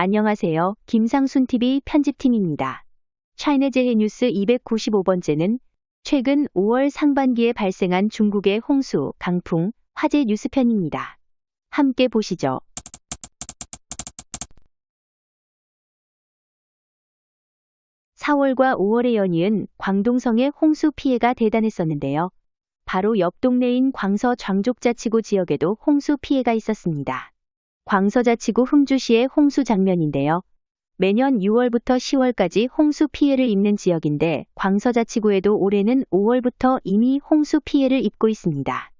안녕하세요. 김상순TV 편집팀입니다. 차이나제이 뉴스 295번째는 최근 5월 상반기에 발생한 중국의 홍수, 강풍, 화재 뉴스편입니다. 함께 보시죠. 4월과 5월에 연이은 광동성의 홍수 피해가 대단했었는데요. 바로 옆 동네인 광서 장족자치구 지역에도 홍수 피해가 있었습니다. 광서자치구 흥주시의 홍수 장면인데요. 매년 6월부터 10월까지 홍수 피해를 입는 지역인데 광서자치구에도 올해는 5월부터 이미 홍수 피해를 입고 있습니다.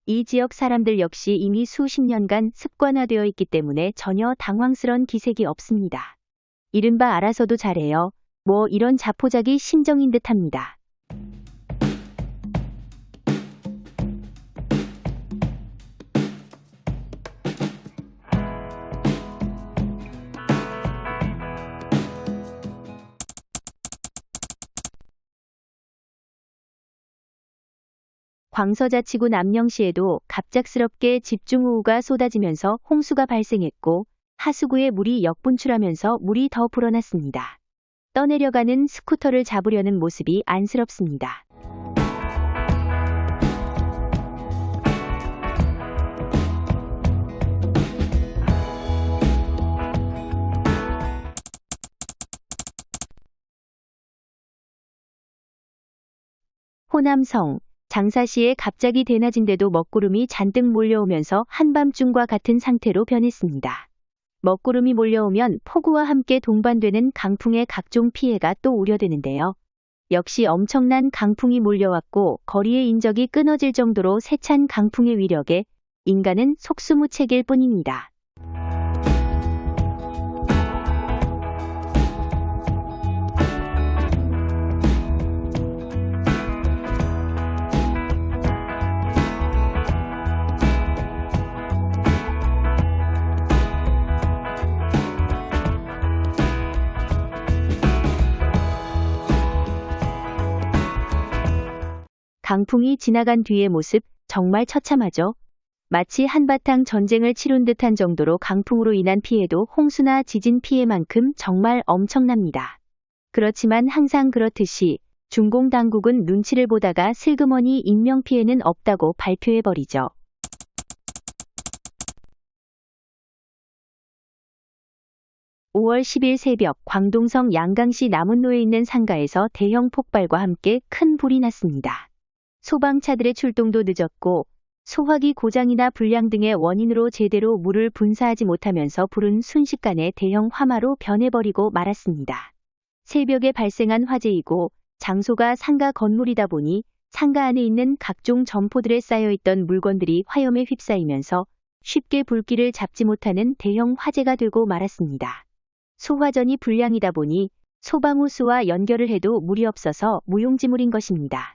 이 지역 사람들 역시 이미 수십 년간 습관화되어 있기 때문에 전혀 당황스런 기색이 없습니다. 이른바 알아서도 잘해요. 뭐 이런 자포자기 심정인 듯합니다. 광서자치구 남영시에도 갑작스럽게 집중호우가 쏟아지면서 홍수가 발생했고 하수구에 물이 역분출하면서 물이 더 불어났습니다. 떠내려가는 스쿠터를 잡으려는 모습이 안쓰럽습니다. 호남성 장사시에 갑자기 대낮인데도 먹구름이 잔뜩 몰려오면서 한밤중과 같은 상태로 변했습니다. 먹구름이 몰려오면 폭우와 함께 동반되는 강풍의 각종 피해가 또 우려되는데요. 역시 엄청난 강풍이 몰려왔고 거리의 인적이 끊어질 정도로 세찬 강풍의 위력에 인간은 속수무책일 뿐입니다. 강풍이 지나간 뒤의 모습 정말 처참하죠. 마치 한바탕 전쟁을 치룬 듯한 정도로 강풍으로 인한 피해도 홍수나 지진 피해만큼 정말 엄청납니다. 그렇지만 항상 그렇듯이 중공 당국은 눈치를 보다가 슬그머니 인명피해는 없다고 발표해버리죠. (5월 10일) 새벽 광동성 양강시 남운로에 있는 상가에서 대형 폭발과 함께 큰 불이 났습니다. 소방차들의 출동도 늦었고 소화기 고장이나 불량 등의 원인으로 제대로 물을 분사하지 못하면서 불은 순식간에 대형 화마로 변해버리고 말았습니다. 새벽에 발생한 화재이고 장소가 상가 건물이다 보니 상가 안에 있는 각종 점포들에 쌓여있던 물건들이 화염에 휩싸이면서 쉽게 불길을 잡지 못하는 대형 화재가 되고 말았습니다. 소화전이 불량이다 보니 소방호수와 연결을 해도 물이 없어서 무용지물인 것입니다.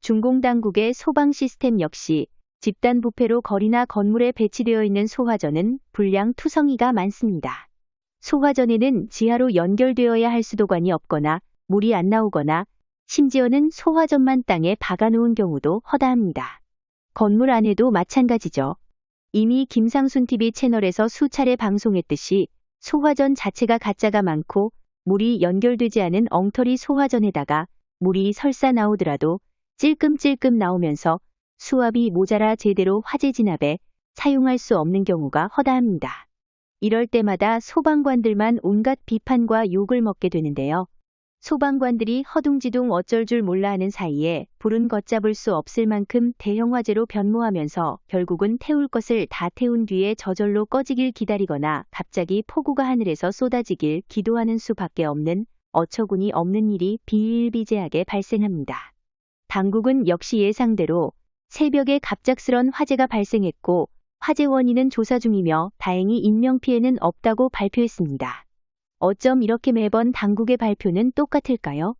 중공당국의 소방 시스템 역시 집단 부패로 거리나 건물에 배치되어 있는 소화전은 불량 투성이가 많습니다. 소화전에는 지하로 연결되어야 할 수도관이 없거나 물이 안 나오거나 심지어는 소화전만 땅에 박아놓은 경우도 허다합니다. 건물 안에도 마찬가지죠. 이미 김상순TV 채널에서 수차례 방송했듯이 소화전 자체가 가짜가 많고 물이 연결되지 않은 엉터리 소화전에다가 물이 설사 나오더라도 찔끔찔끔 나오면서 수압이 모자라 제대로 화재 진압에 사용할 수 없는 경우가 허다합니다. 이럴 때마다 소방관들만 온갖 비판과 욕을 먹게 되는데요. 소방관들이 허둥지둥 어쩔 줄 몰라 하는 사이에 불은 걷잡을 수 없을 만큼 대형 화재로 변모하면서 결국은 태울 것을 다 태운 뒤에 저절로 꺼지길 기다리거나 갑자기 폭우가 하늘에서 쏟아지길 기도하는 수밖에 없는 어처구니 없는 일이 비일비재하게 발생합니다. 당국은 역시 예상대로 새벽에 갑작스런 화재가 발생했고 화재 원인은 조사 중이며 다행히 인명피해는 없다고 발표했습니다. 어쩜 이렇게 매번 당국의 발표는 똑같을까요?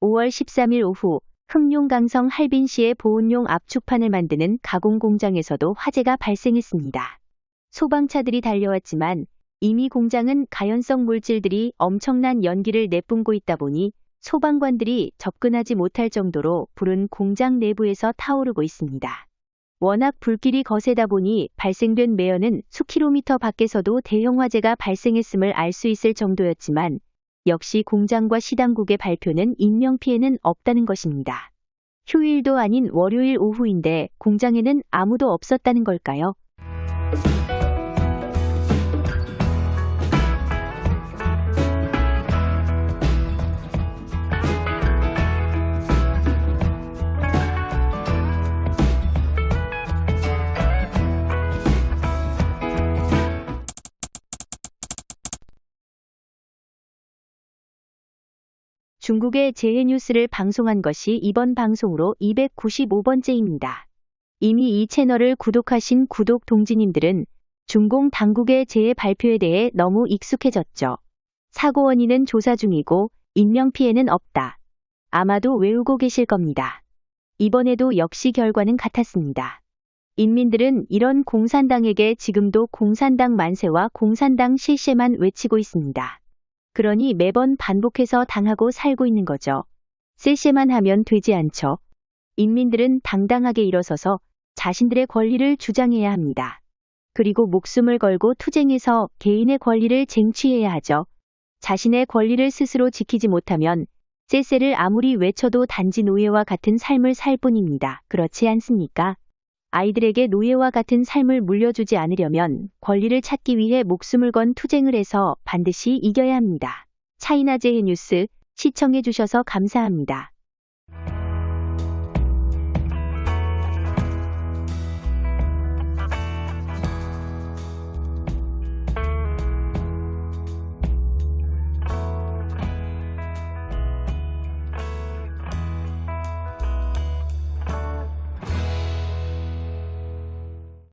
5월 13일 오후 흑룡강성 할빈시의 보온용 압축판을 만드는 가공 공장에서도 화재가 발생했습니다. 소방차들이 달려왔지만 이미 공장은 가연성 물질들이 엄청난 연기를 내뿜고 있다 보니 소방관들이 접근하지 못할 정도로 불은 공장 내부에서 타오르고 있습니다. 워낙 불길이 거세다 보니 발생된 매연은 수킬로미터 밖에서도 대형 화재가 발생했음을 알 수 있을 정도였지만 역시 공장과 시당국의 발표는 인명피해는 없다는 것입니다. 휴일도 아닌 월요일 오후인데 공장에는 아무도 없었다는 걸까요? 중국의 재해 뉴스를 방송한 것이 이번 방송으로 295번째입니다. 이미 이 채널을 구독하신 구독 동지님들은 중공 당국의 재해 발표에 대해 너무 익숙해졌죠. 사고 원인은 조사 중이고 인명피해는 없다. 아마도 외우고 계실 겁니다. 이번에도 역시 결과는 같았습니다. 인민들은 이런 공산당에게 지금도 공산당 만세와 공산당 실세만 외치고 있습니다. 그러니 매번 반복해서 당하고 살고 있는 거죠. 실세만 하면 되지 않죠. 인민들은 당당하게 일어서서 자신들의 권리를 주장해야 합니다. 그리고 목숨을 걸고 투쟁해서 개인의 권리를 쟁취해야 하죠. 자신의 권리를 스스로 지키지 못하면 쎄쎄를 아무리 외쳐도 단지 노예와 같은 삶을 살 뿐입니다. 그렇지 않습니까? 아이들에게 노예와 같은 삶을 물려주지 않으려면 권리를 찾기 위해 목숨을 건 투쟁을 해서 반드시 이겨야 합니다. 차이나 재해 뉴스 시청해 주셔서 감사합니다.